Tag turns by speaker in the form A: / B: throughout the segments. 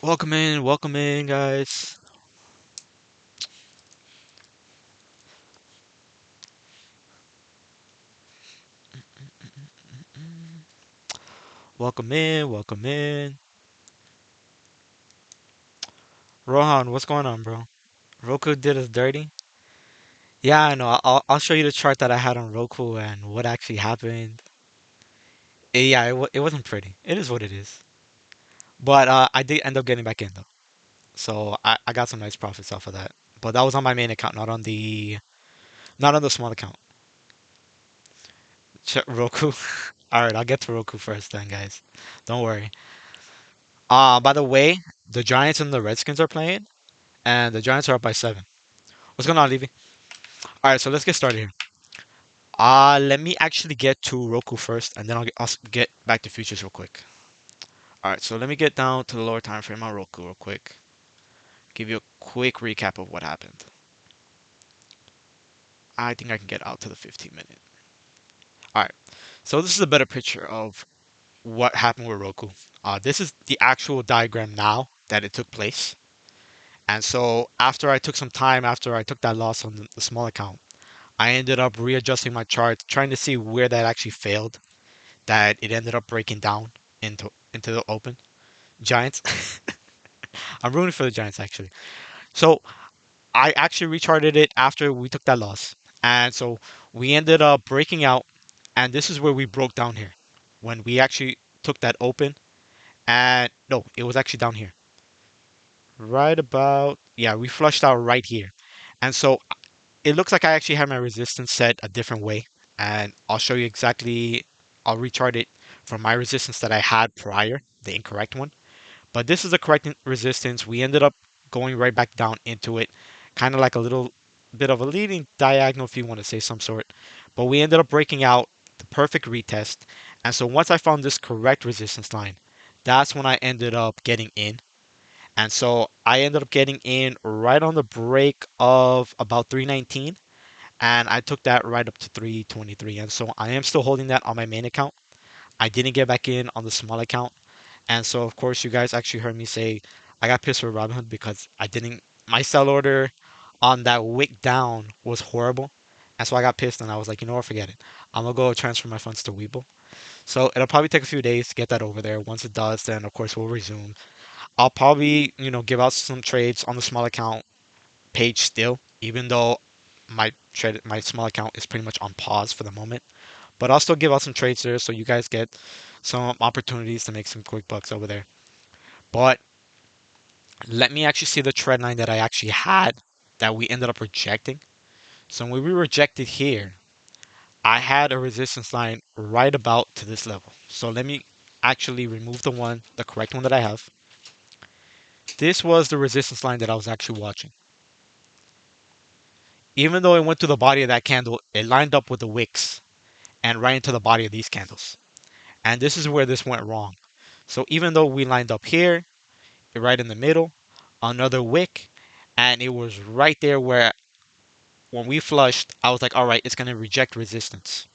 A: Welcome in, guys. Welcome in, welcome in. Rohan, what's going on, bro? Roku did us dirty. Yeah, I know. I'll show you the chart that I had on Roku and what actually happened. Yeah, it wasn't pretty. It is what it is. But I did end up getting back in though, so I got some nice profits off of that. But that was on my main account, not on the small account. Roku. All right, I'll get to Roku first then, guys. Don't worry. By the way, the Giants and the Redskins are playing, and the Giants are up by 7. What's going on, Levy? All right, so let's get started here. Let me actually get to Roku first, and then I'll get back to futures real quick. All right, so let me get down to the lower time frame on Roku real quick. Give you a quick recap of what happened. I think I can get out to the 15-minute. All right, so this is a better picture of what happened with Roku. This is the actual diagram now that it took place. And so after I took some time, after I took that loss on the small account, I ended up readjusting my chart, trying to see where that actually failed, that it ended up breaking down into the open. Giants. I'm rooting for the Giants actually. So I actually recharted it after we took that loss. And so we ended up breaking out, and this is where we broke down here. When we actually took that open, and no, it was actually down here. Right about, yeah, we flushed out right here. And so it looks like I actually have my resistance set a different way. And I'll show you exactly, I'll rechart it from my resistance that I had prior, the incorrect one. But this is the correct resistance. We ended up going right back down into it, kind of like a little bit of a leading diagonal, if you want to say some sort. But we ended up breaking out the perfect retest. And so once I found this correct resistance line, that's when I ended up getting in. And so I ended up getting in right on the break of about 319. And I took that right up to 323. And so I am still holding that on my main account. I didn't get back in on the small account. And so, of course, you guys actually heard me say I got pissed with Robinhood because I didn't. My sell order on that wick down was horrible. And so I got pissed and I was like, you know what, forget it. I'm going to go transfer my funds to Webull. So it'll probably take a few days to get that over there. Once it does, then of course we'll resume. I'll probably, give out some trades on the small account page still, even though my small account is pretty much on pause for the moment. But I'll still give out some trades there so you guys get some opportunities to make some quick bucks over there. But let me actually see the trend line that I actually had that we ended up rejecting. So when we rejected here, I had a resistance line right about to this level. So let me actually remove the correct one that I have. This was the resistance line that I was actually watching. Even though it went to the body of that candle, it lined up with the wicks and right into the body of these candles. And this is where this went wrong. So even though we lined up here, right in the middle, another wick, and it was right there where when we flushed, I was like, all right, it's going to reject resistance.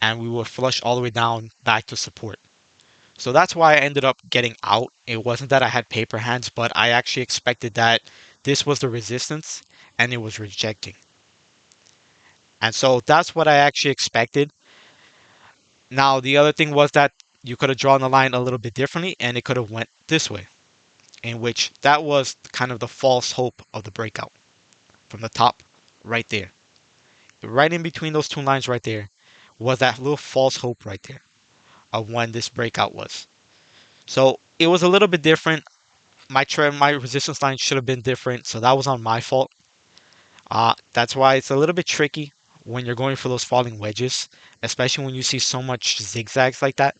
A: And we will flush all the way down back to support. So that's why I ended up getting out. It wasn't that I had paper hands, but I actually expected that this was the resistance and it was rejecting. And so that's what I actually expected. Now, the other thing was that you could have drawn the line a little bit differently and it could have went this way, in which that was kind of the false hope of the breakout from the top right there. Right in between those two lines right there was that little false hope right there of when this breakout was. So it was a little bit different. My trend, my resistance line should have been different, so that was on my fault. That's why it's a little bit tricky when you're going for those falling wedges, especially when you see so much zigzags like that.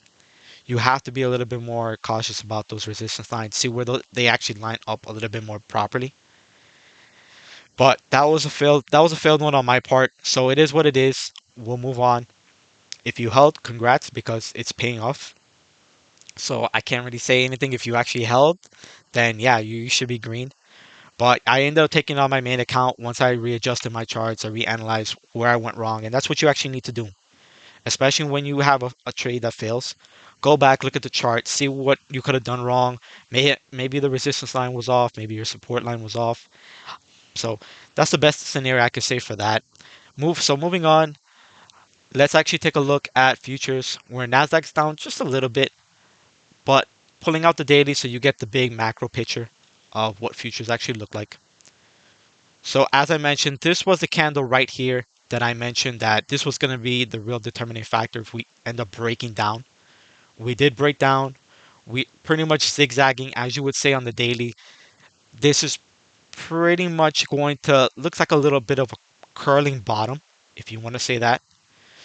A: You have to be a little bit more cautious about those resistance lines, see where they actually line up a little bit more properly. But that was a failed one on my part, so it is what it is. We'll move on. If you held, congrats because it's paying off. So I can't really say anything. If you actually held, then yeah, you should be green. But I ended up taking on my main account once I readjusted my charts, I reanalyzed where I went wrong, and that's what you actually need to do, especially when you have a trade that fails. Go back, look at the chart, see what you could have done wrong. Maybe the resistance line was off, maybe your support line was off. So that's the best scenario I could say for that. Moving on, let's actually take a look at futures where Nasdaq's down just a little bit, but pulling out the daily so you get the big macro picture of what futures actually look like. So as I mentioned, this was the candle right here that I mentioned that this was going to be the real determining factor if we end up breaking down. We did break down. We pretty much zigzagging, as you would say on the daily. This is pretty much going to looks like a little bit of a curling bottom, if you want to say that.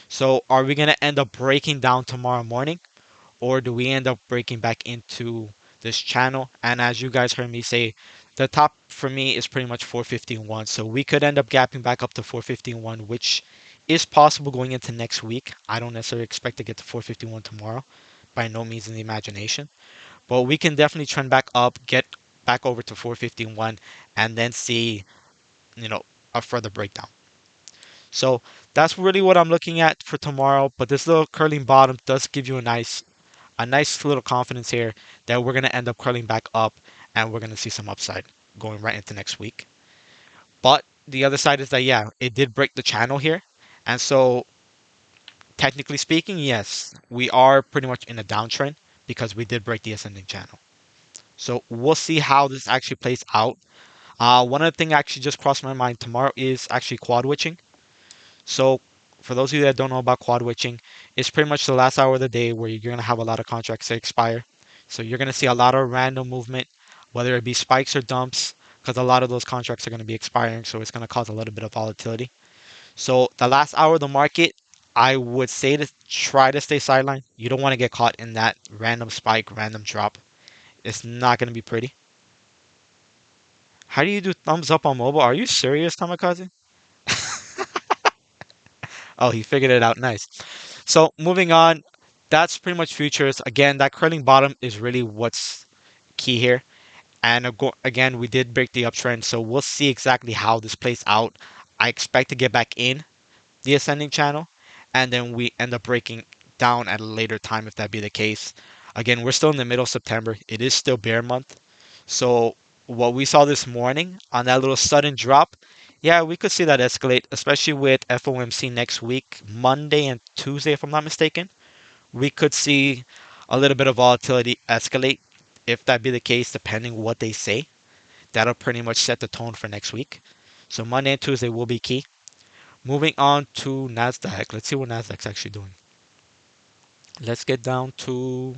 A: So are we going to end up breaking down tomorrow morning, or do we end up breaking back into this channel? And as you guys heard me say, the top for me is pretty much 451. So we could end up gapping back up to 451, which is possible going into next week. I don't necessarily expect to get to 451 tomorrow, by no means in the imagination. But we can definitely trend back up, get back over to 451, and then see, you know, a further breakdown. So that's really what I'm looking at for tomorrow. But this little curling bottom does give you a nice little confidence here that we're going to end up curling back up and we're going to see some upside going right into next week. But the other side is that, yeah, it did break the channel here. And so, technically speaking, yes, we are pretty much in a downtrend because we did break the ascending channel. So, we'll see how this actually plays out. One of the things actually just crossed my mind tomorrow is actually quad witching. So, for those of you that don't know about quad witching, it's pretty much the last hour of the day where you're going to have a lot of contracts that expire. So, you're going to see a lot of random movement, whether it be spikes or dumps, because a lot of those contracts are going to be expiring. So, it's going to cause a little bit of volatility. So, the last hour of the market, I would say to try to stay sideline. You don't want to get caught in that random spike, random drop. It's not going to be pretty. How do you do thumbs up on mobile? Are you serious, Tamakaze? Oh, he figured it out. Nice. So moving on, that's pretty much futures. Again, that curling bottom is really what's key here. And again, we did break the uptrend, so we'll see exactly how this plays out. I expect to get back in the ascending channel, and then we end up breaking down at a later time if that be the case. Again, we're still in the middle of September. It is still bear month. So what we saw this morning on that little sudden drop, yeah, we could see that escalate, especially with FOMC next week, Monday and Tuesday, if I'm not mistaken. We could see a little bit of volatility escalate. If that be the case, depending what they say, that'll pretty much set the tone for next week. So Monday and Tuesday will be key. Moving on to Nasdaq. Let's see what Nasdaq's actually doing. Let's get down to,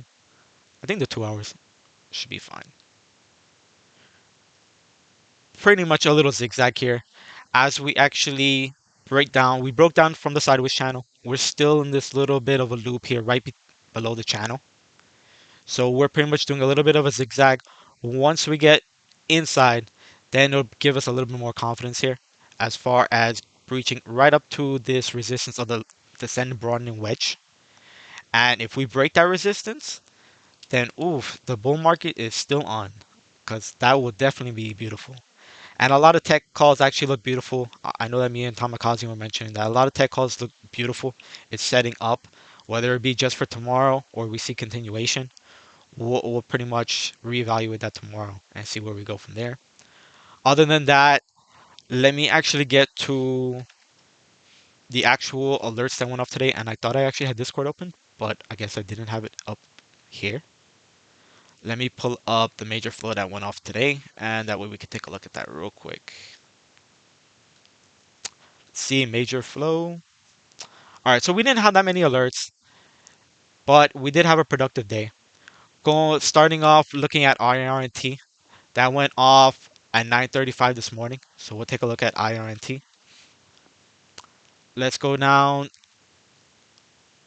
A: I think the 2 hours should be fine. Pretty much a little zigzag here as we actually we broke down from the sideways channel. We're still in this little bit of a loop here right below the channel. So we're pretty much doing a little bit of a zigzag. Once we get inside, then it'll give us a little bit more confidence here as far as breaching right up to this resistance of the descending broadening wedge. And if we break that resistance, then oof, the bull market is still on because that will definitely be beautiful. And a lot of tech calls actually look beautiful. I know that me and Tamakazi were mentioning that a lot of tech calls look beautiful. It's setting up, whether it be just for tomorrow or we see continuation. We'll pretty much reevaluate that tomorrow and see where we go from there. Other than that, let me actually get to the actual alerts that went off today. And I thought I actually had Discord open, but I guess I didn't have it up here. Let me pull up the major flow that went off today, and that way we can take a look at that real quick. Let's see, major flow. All right, so we didn't have that many alerts, but we did have a productive day. Starting off looking at IRNT, that went off at 9:35 this morning. So we'll take a look at IRNT. Let's go down.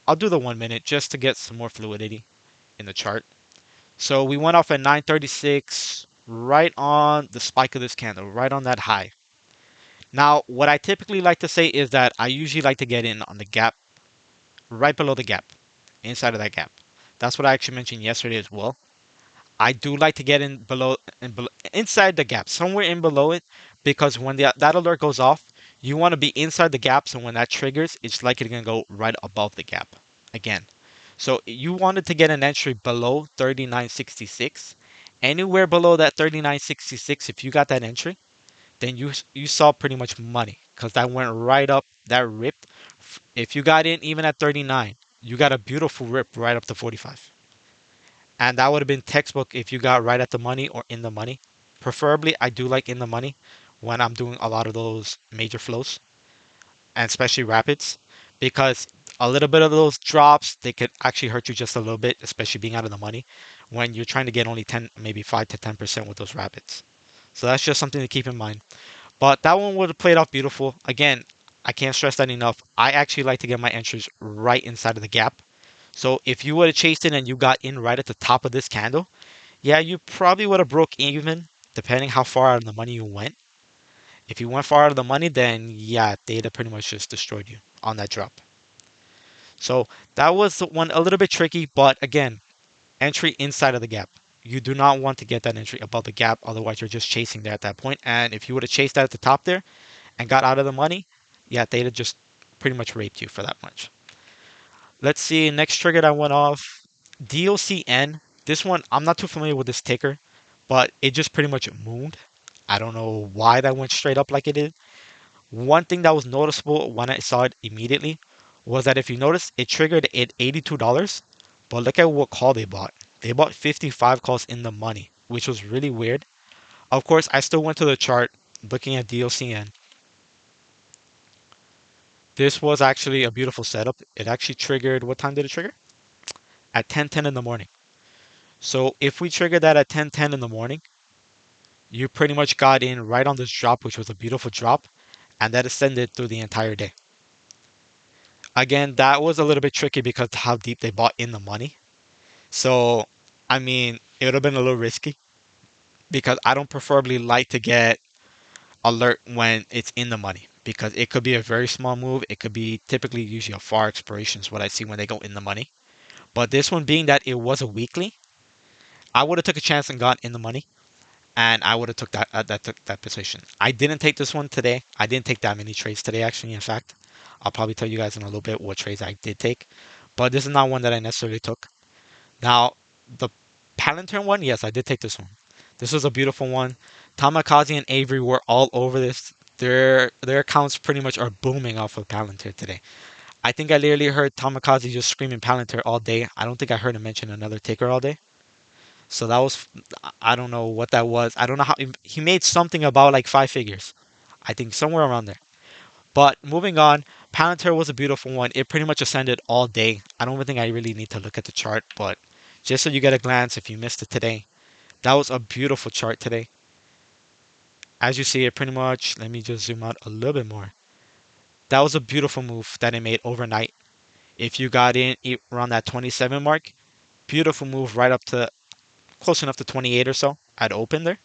A: I'll do the 1 minute just to get some more fluidity in the chart. So we went off at 9:36, right on the spike of this candle, right on that high. Now, what I typically like to say is that I usually like to get in on the gap, right below the gap, inside of that gap. That's what I actually mentioned yesterday as well. I do like to get inside the gap, somewhere in below it, because when that alert goes off, you want to be inside the gap. So when that triggers, it's likely going to go right above the gap again. So you wanted to get an entry below 39.66. Anywhere below that 39.66, if you got that entry, then you saw pretty much money because that went right up, that ripped. If you got in even at 39, you got a beautiful rip right up to 45. And that would have been textbook if you got right at the money or in the money. Preferably, I do like in the money when I'm doing a lot of those major flows and especially rapids because a little bit of those drops they could actually hurt you just a little bit, especially being out of the money when you're trying to get only 10, maybe 5 to 10% with those rapids. So that's just something to keep in mind. But that one would have played off beautiful. Again, I can't stress that enough. I actually like to get my entries right inside of the gap. So if you would have chased it and you got in right at the top of this candle, yeah, you probably would have broke even depending how far out of the money you went. If you went far out of the money, then yeah, they'd have pretty much just destroyed you on that drop. So that was the one a little bit tricky, but again, entry inside of the gap. You do not want to get that entry above the gap, otherwise you're just chasing there at that point. And if you would have chased that at the top there and got out of the money, yeah, they'd have just pretty much raped you for that much. Let's see, next trigger that went off, DOCN. This one, I'm not too familiar with this ticker, but it just pretty much mooned. I don't know why that went straight up like it did. One thing that was noticeable when I saw it immediately was that if you notice, it triggered at $82, but look at what call they bought. They bought 55 calls in the money, which was really weird. Of course, I still went to the chart looking at DOCN. This was actually a beautiful setup. It actually triggered, what time did it trigger? At 10:10 in the morning. So if we triggered that at 10:10 in the morning, you pretty much got in right on this drop, which was a beautiful drop, and that ascended through the entire day. Again, that was a little bit tricky because how deep they bought in the money. So, I mean, it would have been a little risky because I don't preferably like to get alert when it's in the money because it could be a very small move. It could be typically usually a far expiration is what I see when they go in the money. But this one being that it was a weekly, I would have took a chance and got in the money, and I would have took that position. I didn't take this one today. I didn't take that many trades today, actually. In fact, I'll probably tell you guys in a little bit what trades I did take, but this is not one that I necessarily took. Now, the Palantir one, yes, I did take this one. This was a beautiful one. Tamakaze and Avery were all over this. Their accounts pretty much are booming off of Palantir today. I think I literally heard Tamakaze just screaming Palantir all day. I don't think I heard him mention another ticker all day. So that was, I don't know what that was. I don't know how he made something about like 5 figures. I think somewhere around there. But moving on, Palantir was a beautiful one. It pretty much ascended all day. I don't even think I really need to look at the chart, but just so you get a glance if you missed it today, that was a beautiful chart today. As you see it pretty much, let me just zoom out a little bit more. That was a beautiful move that it made overnight. If you got in around that 27 mark, beautiful move right up to close enough to 28 or so at open there.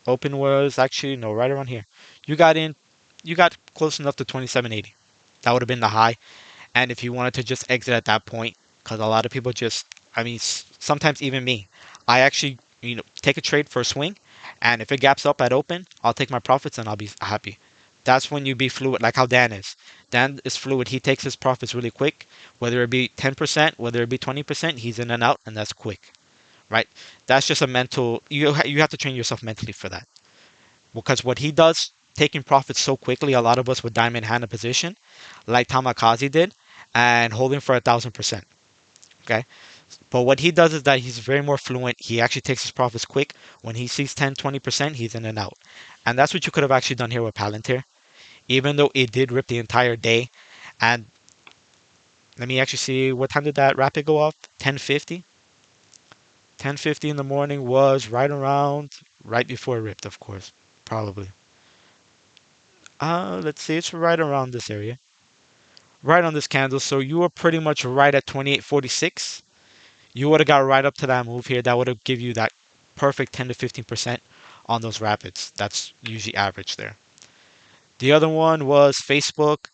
A: Open was actually no right around here. You got in, you got close enough to 27.80. That would have been the high. And if you wanted to just exit at that point, because a lot of people just, I mean, sometimes even me, I actually take a trade for a swing, and if it gaps up at open, I'll take my profits and I'll be happy. That's when you be fluid, like how Dan is. Dan is fluid. He takes his profits really quick, whether it be 10%, whether it be 20%. He's in and out, and that's quick, right? That's just a mental. You have to train yourself mentally for that because what he does, taking profits so quickly, a lot of us would diamond hand a position, like Tamakaze did, and holding for 1,000%. Okay, but what he does is that he's very more fluent. He actually takes his profits quick. When he sees 10, 20%, he's in and out, and that's what you could have actually done here with Palantir, even though it did rip the entire day. And let me actually see what time did that rapid go off? 10:50. 10:50 in the morning was right around right before it ripped, of course, probably. Let's see, it's right around this area. Right on this candle. So you were pretty much right at 28.46. You would have got right up to that move here. That would have give you that perfect 10 to 15% on those rapids. That's usually average there. The other one was Facebook.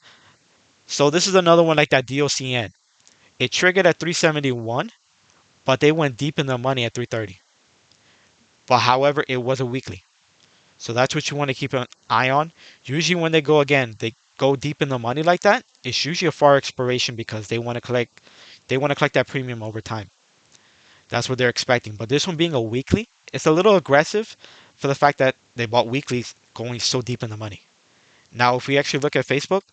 A: So this is another one like that DOCN. It triggered at 371, but they went deep in the money at 330. But however, it was a weekly. So that's what you want to keep an eye on. Usually when they go again, they go deep in the money like that. It's usually a far expiration because they want to collect that premium over time. That's what they're expecting. But this one being a weekly, it's a little aggressive for the fact that they bought weeklies going so deep in the money. Now, if we actually look at Facebook,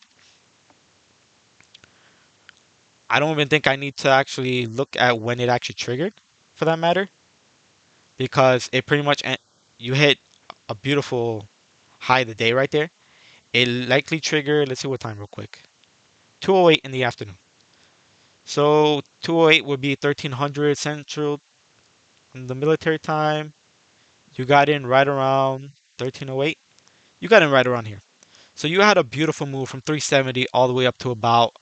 A: I don't even think I need to actually look at when it actually triggered, for that matter, because it pretty much you hit a beautiful high of the day right there. It likely triggered. Let's see what time real quick. 2:08 in the afternoon. So 2:08 would be 1300 Central in the military time. You got in right around 1308. You got in right around here. So you had a beautiful move from 370 all the way up to about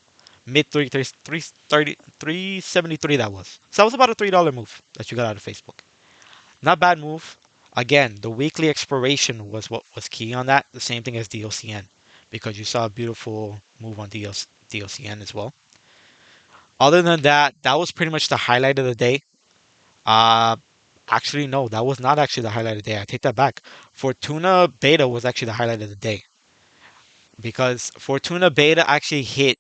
A: mid 330, 373 that was. So that was about a $3 move that you got out of Facebook. Not bad move. Again, the weekly expiration was what was key on that. The same thing as DOCN because you saw a beautiful move on DOCN as well. Other than that, that was pretty much the highlight of the day. Uh, Actually, no, that was not actually the highlight of the day. I take that back. Fortuna Beta was actually the highlight of the day because Fortuna Beta actually hit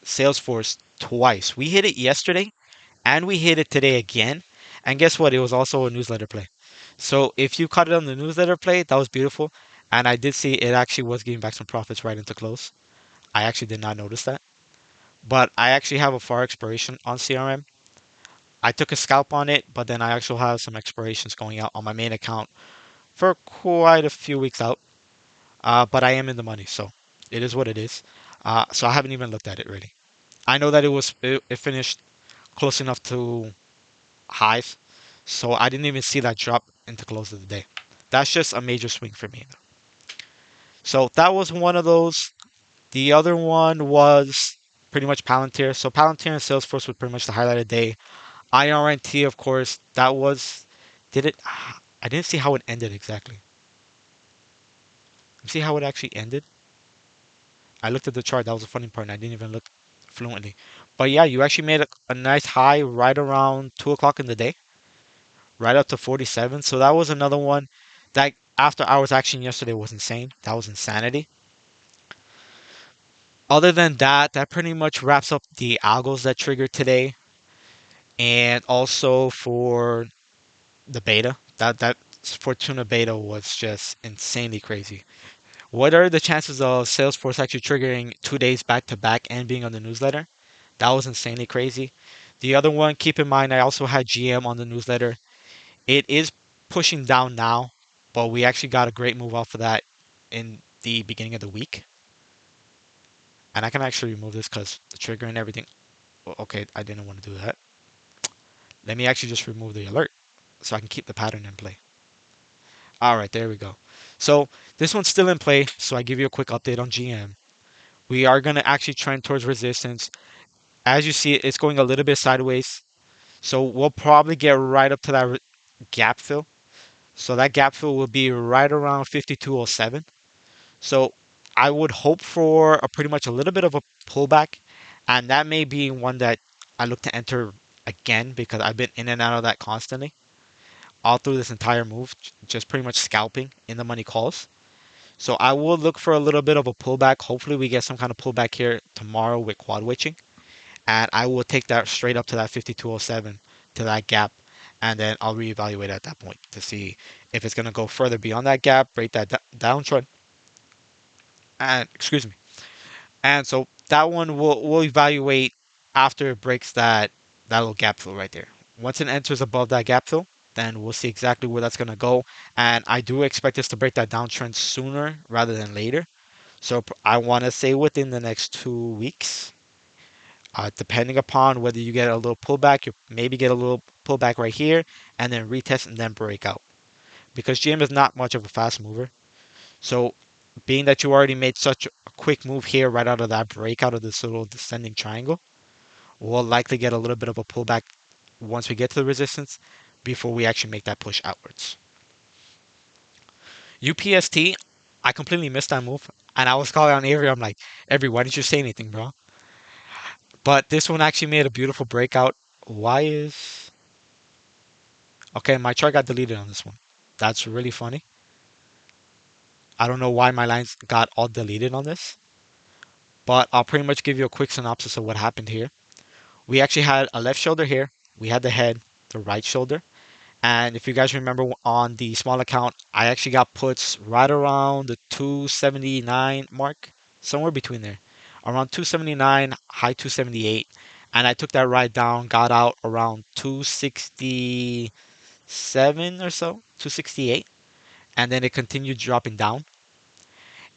A: Salesforce twice. We hit it yesterday and we hit it today again. And guess what? It was also a newsletter play. So if you caught it on the newsletter play, that was beautiful. And I did see it actually was giving back some profits right into close. I actually did not notice that. But I actually have a far expiration on CRM. I took a scalp on it, but then I actually have some expirations going out on my main account for quite a few weeks out. But I am in the money, so it is what it is. So I haven't even looked at it really. I know that it finished close enough to highs, so I didn't even see that drop into close of the day. That's just a major swing for me. So that was one of those. The other one was pretty much Palantir. So Palantir and Salesforce was pretty much the highlight of the day. IRNT, of course, that was. Did it? I didn't see how it ended exactly. See how it actually ended? I looked at the chart. That was the funny part. And I didn't even look fluently. But yeah, you actually made a nice high right around 2 o'clock in the day, right up to 47. So that was another one that after hours action yesterday was insane. That was insanity. Other than that, that pretty much wraps up the algos that triggered today. And also for the beta, that Fortuna beta was just insanely crazy. What are the chances of Salesforce actually triggering 2 days back to back and being on the newsletter? That was insanely crazy. The other one, keep in mind, I also had GM on the newsletter. It is pushing down now, but we actually got a great move off of that in the beginning of the week. And I can actually remove this because the trigger and everything. Okay, I didn't want to do that. Let me actually just remove the alert so I can keep the pattern in play. All right, there we go. So this one's still in play. So I give you a quick update on GM. We are going to actually trend towards resistance. As you see, it's going a little bit sideways. So we'll probably get right up to that gap fill. So that gap fill will be right around 5207. So I would hope for a pretty much a little bit of a pullback. And that may be one that I look to enter again because I've been in and out of that constantly all through this entire move, just pretty much scalping in the money calls. So I will look for a little bit of a pullback. Hopefully we get some kind of pullback here tomorrow with quad witching. And I will take that straight up to that 5207 to that gap. And then I'll reevaluate at that point to see if it's going to go further beyond that gap, break that downtrend. And excuse me. And so that one we'll evaluate after it breaks that little gap fill right there. Once it enters above that gap fill, then we'll see exactly where that's going to go. And I do expect this to break that downtrend sooner rather than later. So I want to say within the next 2 weeks, depending upon whether you get a little pullback, you maybe get a little pullback right here, and then retest and then break out. Because GM is not much of a fast mover. So being that you already made such a quick move here right out of that breakout of this little descending triangle, we'll likely get a little bit of a pullback once we get to the resistance before we actually make that push outwards. UPST, I completely missed that move. And I was calling on Avery. I'm like, Avery, why didn't you say anything, bro? But this one actually made a beautiful breakout. Why is... Okay, my chart got deleted on this one. That's really funny. I don't know why my lines got all deleted on this, but I'll pretty much give you a quick synopsis of what happened here. We actually had a left shoulder here. We had the head, the right shoulder. And if you guys remember on the small account, I actually got puts right around the 279 mark, somewhere between there. Around 279, high 278. And I took that ride down, got out around 267 or so, 268. And then it continued dropping down.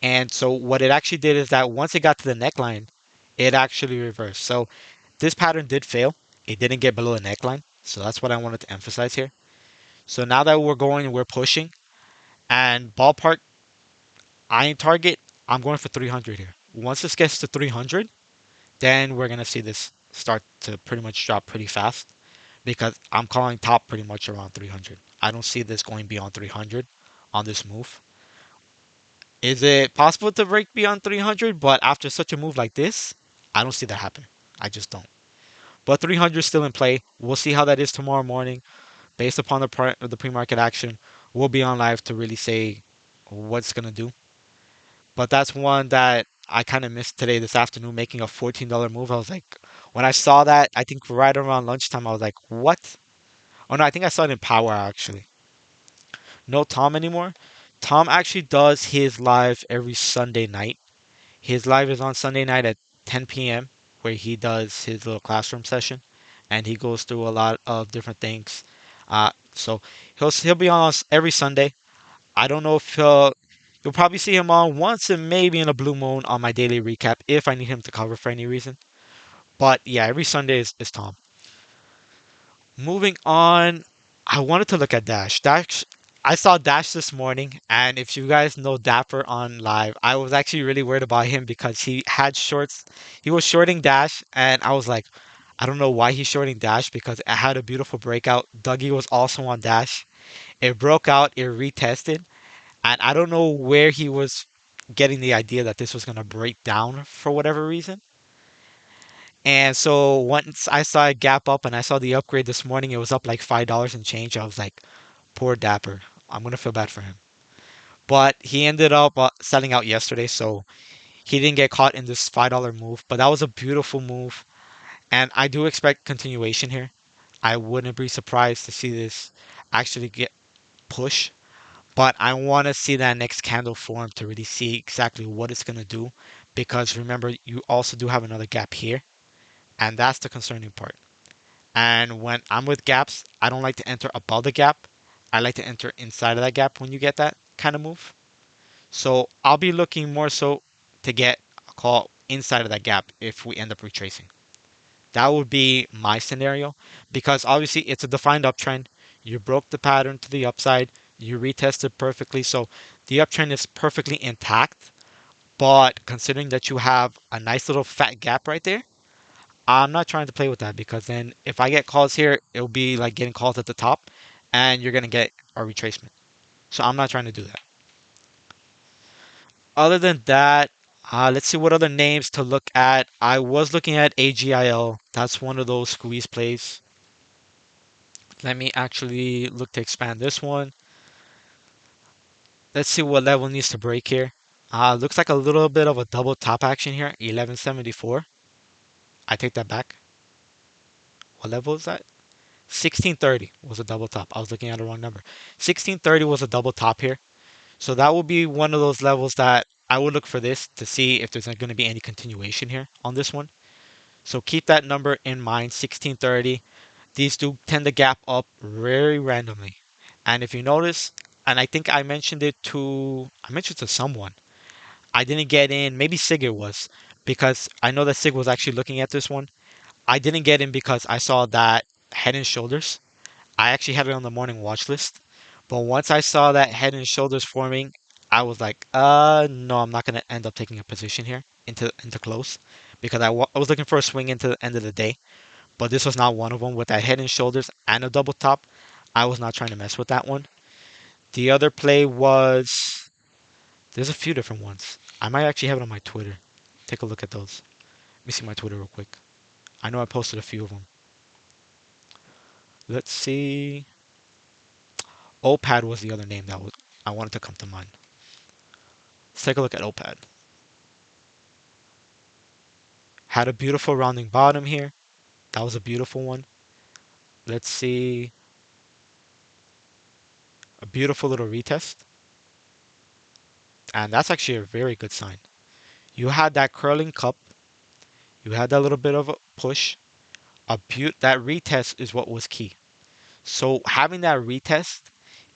A: And so what it actually did is that once it got to the neckline, it actually reversed. So this pattern did fail. It didn't get below the neckline. So that's what I wanted to emphasize here. So now that we're pushing, and ballpark, eyeing target, I'm going for 300 here. Once this gets to 300, then we're going to see this start to pretty much drop pretty fast because I'm calling top pretty much around 300. I don't see this going beyond 300 on this move. Is it possible to break beyond 300? But after such a move like this, I don't see that happen. I just don't. But 300 is still in play. We'll see how that is tomorrow morning. Based upon the pre-market action, we'll be on live to really say what's gonna do. But that's one that I kind of missed today this afternoon, making a $14 move. I was like, when I saw that, I think right around lunchtime, I was like, what? Oh no, I think I saw it in Power actually. No Tom anymore. Tom actually does his live every Sunday night. His live is on Sunday night at 10 p.m. where he does his little classroom session, and he goes through a lot of different things. So he'll be on us every Sunday. I don't know if you'll probably see him on once and maybe in a blue moon on my daily recap if I need him to cover for any reason. But yeah, every Sunday is Tom. Moving on, I wanted to look at Dash. Dash, I saw Dash this morning, and if you guys know Dapper on live, I was actually really worried about him because he had shorts. He was shorting Dash, and I was like, I don't know why he's shorting Dash because it had a beautiful breakout. Dougie was also on Dash. It broke out, it retested, and I don't know where he was getting the idea that this was going to break down for whatever reason. And so once I saw it gap up and I saw the upgrade this morning, it was up like $5 and change. I was like, poor Dapper. I'm gonna feel bad for him. But he ended up selling out yesterday, so he didn't get caught in this $5 move. But that was a beautiful move, and I do expect continuation here. I wouldn't be surprised to see this actually get push, but I want to see that next candle form to really see exactly what it's gonna do, because remember you also do have another gap here, and that's the concerning part. And when I'm with gaps, I don't like to enter above the gap. I like to enter inside of that gap when you get that kind of move. So I'll be looking more so to get a call inside of that gap if we end up retracing. That would be my scenario because obviously it's a defined uptrend. You broke the pattern to the upside. You retested perfectly. So the uptrend is perfectly intact. But considering that you have a nice little fat gap right there, I'm not trying to play with that because then if I get calls here, it'll be like getting calls at the top and you're going to get a retracement. So I'm not trying to do that. Other than that, let's see what other names to look at. I was looking at AGIL. That's one of those squeeze plays. Let me actually look to expand this one. Let's see what level needs to break here. Looks like a little bit of a double top action here. 1174. I take that back. What level is that? 1630 was a double top. I was looking at the wrong number. 1630 was a double top here. So that will be one of those levels that I would look for this to see if there's going to be any continuation here on this one. So keep that number in mind, 1630. These do tend to gap up very randomly. And if you notice, and I mentioned to someone, I didn't get in, maybe Sig it was, because I know that Sig was actually looking at this one. I didn't get in because I saw that Head and Shoulders. I actually had it on the morning watch list. But once I saw that Head and Shoulders forming, I was like, no, I'm not going to end up taking a position here into close because I was looking for a swing into the end of the day. But this was not one of them with that Head and Shoulders and a double top. I was not trying to mess with that one. The other play was there's a few different ones. I might actually have it on my Twitter. Take a look at those. Let me see my Twitter real quick. I know I posted a few of them. Let's see. OPAD was the other name that I wanted to come to mind. Let's take a look at OPAD. Had a beautiful rounding bottom here. That was a beautiful one. Let's see. A beautiful little retest. And that's actually a very good sign. You had that curling cup. You had that little bit of a push. That retest is what was key. So having that retest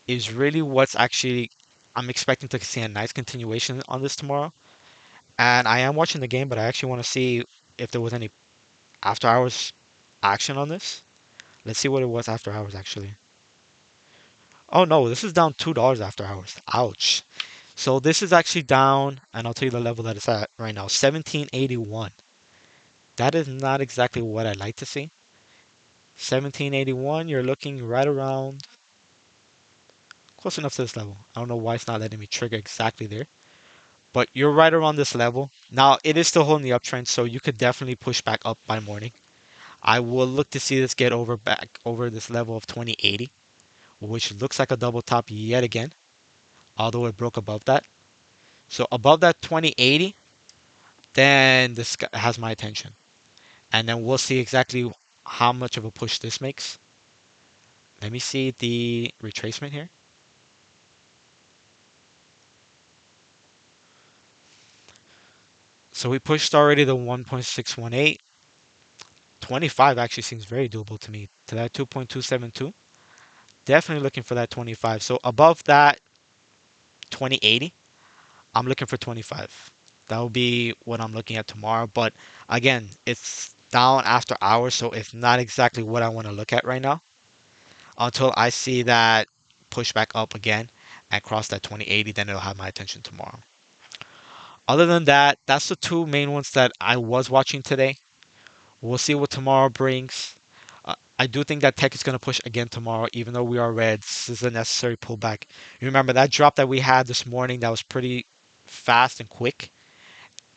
A: is really what's actually I'm expecting to see a nice continuation on this tomorrow. And I am watching the game, but I actually want to see if there was any after hours action on this. Let's see what it was after hours actually. Oh no, this is down $2 after hours. Ouch. So this is actually down, and I'll tell you the level that it's at right now, 1781. That is not exactly what I'd like to see. 1781, you're looking right around close enough to this level. I don't know why it's not letting me trigger exactly there, but you're right around this level. Now, it is still holding the uptrend, so you could definitely push back up by morning. I will look to see this get back over this level of 2080, which looks like a double top yet again, although it broke above that. So above that 2080, then this has my attention. And then we'll see exactly how much of a push this makes. Let me see the retracement here. So we pushed already the 1.618. 25 actually seems very doable to me. To that 2.272. Definitely looking for that 25. So above that 2080, I'm looking for 25. That will be what I'm looking at tomorrow. But again, it's down after hours, so it's not exactly what I want to look at right now until I see that push back up again and cross that 2080. Then it'll have my attention tomorrow. Other than that, that's the two main ones that I was watching today. We'll see what tomorrow brings. I do think that tech is going to push again tomorrow, even though we are red. This is a necessary pullback. You remember that drop that we had this morning that was pretty fast and quick?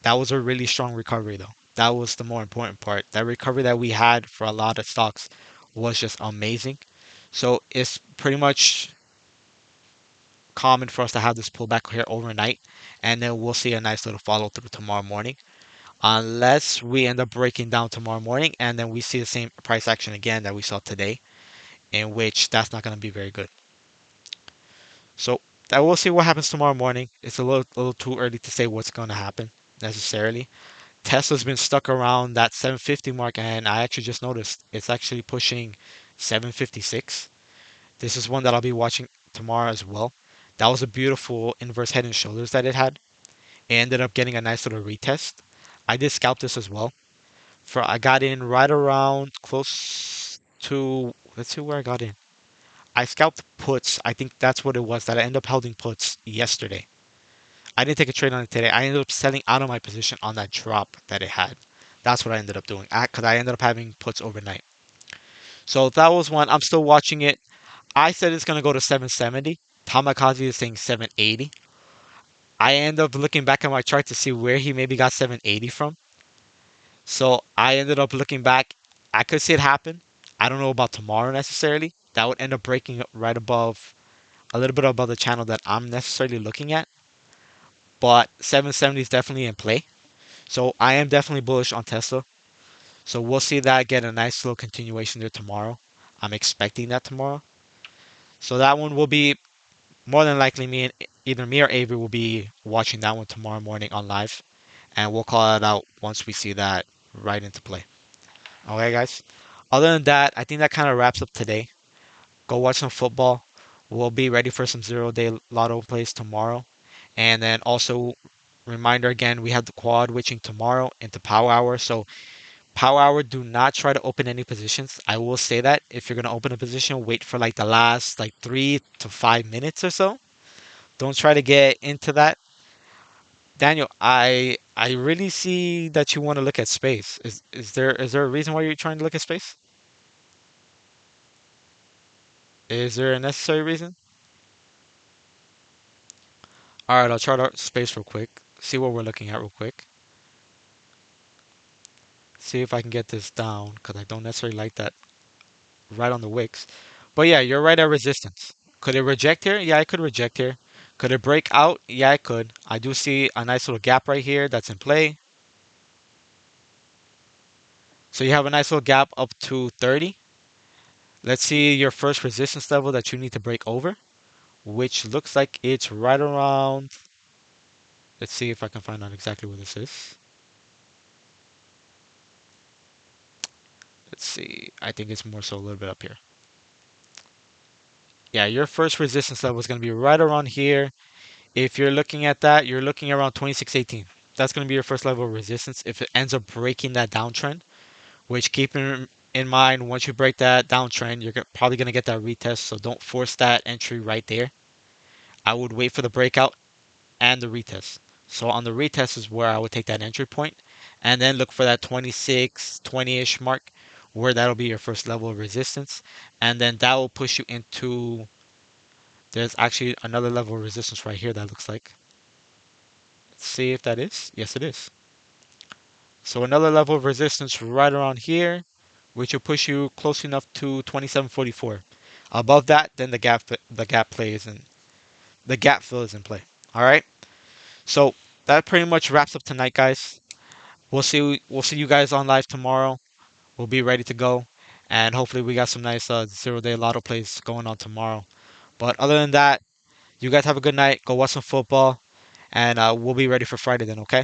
A: That was a really strong recovery, though. That was the more important part. That recovery that we had for a lot of stocks was just amazing. So it's pretty much common for us to have this pullback here overnight, and then we'll see a nice little follow through tomorrow morning. Unless we end up breaking down tomorrow morning and then we see the same price action again that we saw today, in which that's not going to be very good. So that we'll see what happens tomorrow morning. It's a little too early to say what's going to happen necessarily. Tesla's been stuck around that 750 mark, and I actually just noticed it's actually pushing 756. This is one that I'll be watching tomorrow as well. That was a beautiful inverse head and shoulders that it had. It ended up getting a nice little retest. I did scalp this as well. For I got in right around close to, let's see where I got in. I scalped puts. I think that's what it was that I ended up holding puts yesterday. I didn't take a trade on it today. I ended up selling out of my position on that drop that it had. That's what I ended up doing because I ended up having puts overnight. So that was one. I'm still watching it. I said it's going to go to 770. Tamakaze is saying 780. I end up looking back at my chart to see where he maybe got 780 from. So I ended up looking back. I could see it happen. I don't know about tomorrow necessarily. That would end up breaking right above, a little bit above the channel that I'm necessarily looking at. But 770 is definitely in play. So I am definitely bullish on Tesla. So we'll see that get a nice little continuation there tomorrow. I'm expecting that tomorrow. So that one will be more than likely either me or Avery will be watching that one tomorrow morning on live. And we'll call it out once we see that right into play. Okay, guys. Other than that, I think that kind of wraps up today. Go watch some football. We'll be ready for some 0 day lotto plays tomorrow. And then also, reminder again, we have the quad witching tomorrow into Power Hour. So, Power Hour, do not try to open any positions. I will say that if you're going to open a position, wait for like the last like 3 to 5 minutes or so. Don't try to get into that. Daniel, I really see that you want to look at space. Is there a reason why you're trying to look at space? Is there a necessary reason? All right, I'll chart out space real quick. See what we're looking at real quick. See if I can get this down because I don't necessarily like that right on the wicks. But yeah, you're right at resistance. Could it reject here? Yeah, I could reject here. Could it break out? Yeah, I could. I do see a nice little gap right here that's in play. So you have a nice little gap up to 30. Let's see your first resistance level that you need to break over, which looks like it's right around. Let's see if I can find out exactly where this is. Let's see. I think it's more so a little bit up here. Yeah, your first resistance level is going to be right around here. If you're looking at that, you're looking around 2618. That's going to be your first level of resistance if it ends up breaking that downtrend, which keep in mind, once you break that downtrend, you're probably going to get that retest, so don't force that entry right there. I would wait for the breakout and the retest. So on the retest is where I would take that entry point and then look for that 26, 20-ish mark where that'll be your first level of resistance. And then that will push you into, there's actually another level of resistance right here that looks like. Let's see if that is. Yes, it is. So another level of resistance right around here, which will push you close enough to 2744. Above that, then the gap plays and the gap fill is in play. All right. So that pretty much wraps up tonight, guys. We'll see you guys on live tomorrow. We'll be ready to go, and hopefully we got some nice 0 day lotto plays going on tomorrow. But other than that, you guys have a good night. Go watch some football, and we'll be ready for Friday then. Okay.